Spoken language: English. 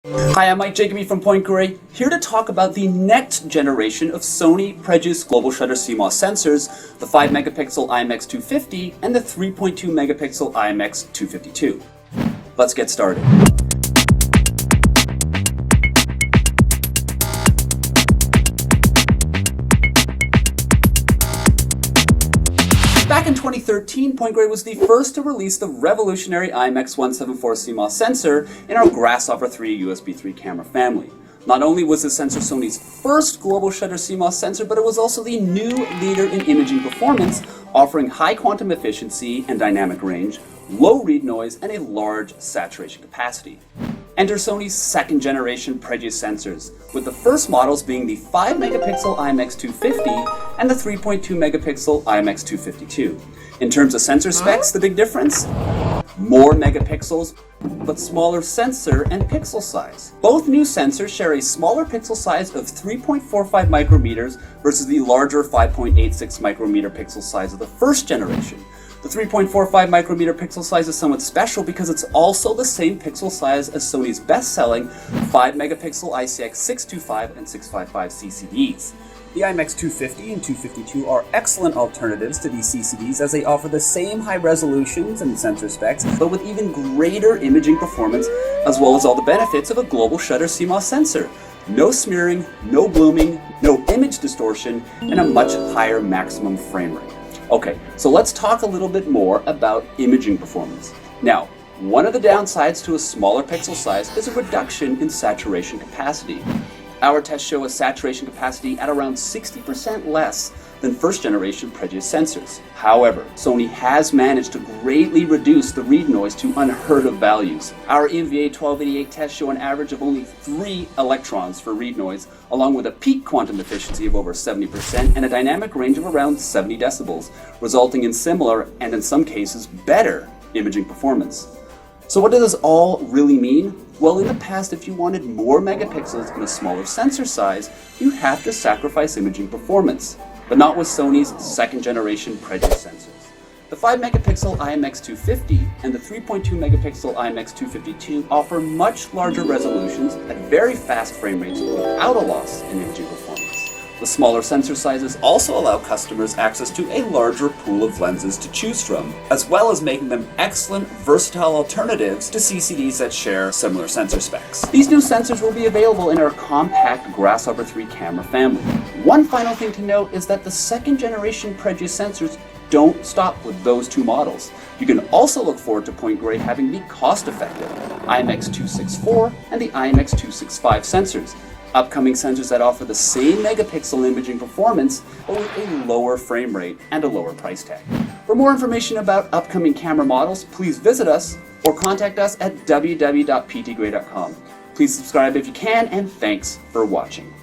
Hi, I'm Mike Jacoby from Point Grey, here to talk about the next generation of Sony Pregius global shutter CMOS sensors, the 5-megapixel IMX250 and the 3.2-megapixel IMX252. Let's get started. Back in 2013, Point Grey was the first to release the revolutionary IMX174 CMOS sensor in our Grasshopper3 USB3 camera family. Not only was this sensor Sony's first global shutter CMOS sensor, but it was also the new leader in imaging performance, offering high quantum efficiency and dynamic range, low read noise, and a large saturation capacity. Enter Sony's second generation Pregius sensors, with the first models being the 5-megapixel IMX250 and the 3.2-megapixel IMX252. In terms of sensor specs, the big difference? More megapixels, but smaller sensor and pixel size. Both new sensors share a smaller pixel size of 3.45 micrometers versus the larger 5.86 micrometer pixel size of the first generation. The 3.45 micrometer pixel size is somewhat special because it's also the same pixel size as Sony's best-selling 5-megapixel ICX625 and 655 CCDs. The IMX250 and 252 are excellent alternatives to these CCDs as they offer the same high resolutions and sensor specs, but with even greater imaging performance, as well as all the benefits of a global shutter CMOS sensor. No smearing, no blooming, no image distortion, and a much higher maximum frame rate. Okay, so let's talk a little bit more about imaging performance. Now, one of the downsides to a smaller pixel size is a reduction in saturation capacity. Our tests show a saturation capacity at around 60% less than first generation Pregius sensors. However, Sony has managed to greatly reduce the read noise to unheard of values. Our ENVA 1288 tests show an average of only 3 electrons for read noise, along with a peak quantum efficiency of over 70% and a dynamic range of around 70 decibels, resulting in similar, and in some cases better, imaging performance. So what does this all really mean? Well, in the past, if you wanted more megapixels and a smaller sensor size, you'd have to sacrifice imaging performance. But not with Sony's second generation Pregius sensors. The 5-megapixel IMX250 and the 3.2-megapixel IMX252 offer much larger resolutions at very fast frame rates without a loss in imaging performance. The smaller sensor sizes also allow customers access to a larger pool of lenses to choose from, as well as making them excellent, versatile alternatives to CCDs that share similar sensor specs. These new sensors will be available in our compact Grasshopper3 camera family. One final thing to note is that the second generation Pregius sensors don't stop with those two models. You can also look forward to Point Grey having the cost-effective IMX264 and the IMX265 sensors. Upcoming sensors that offer the same megapixel imaging performance, but with a lower frame rate and a lower price tag. For more information about upcoming camera models, please visit us or contact us at www.ptgrey.com. Please subscribe if you can, and thanks for watching.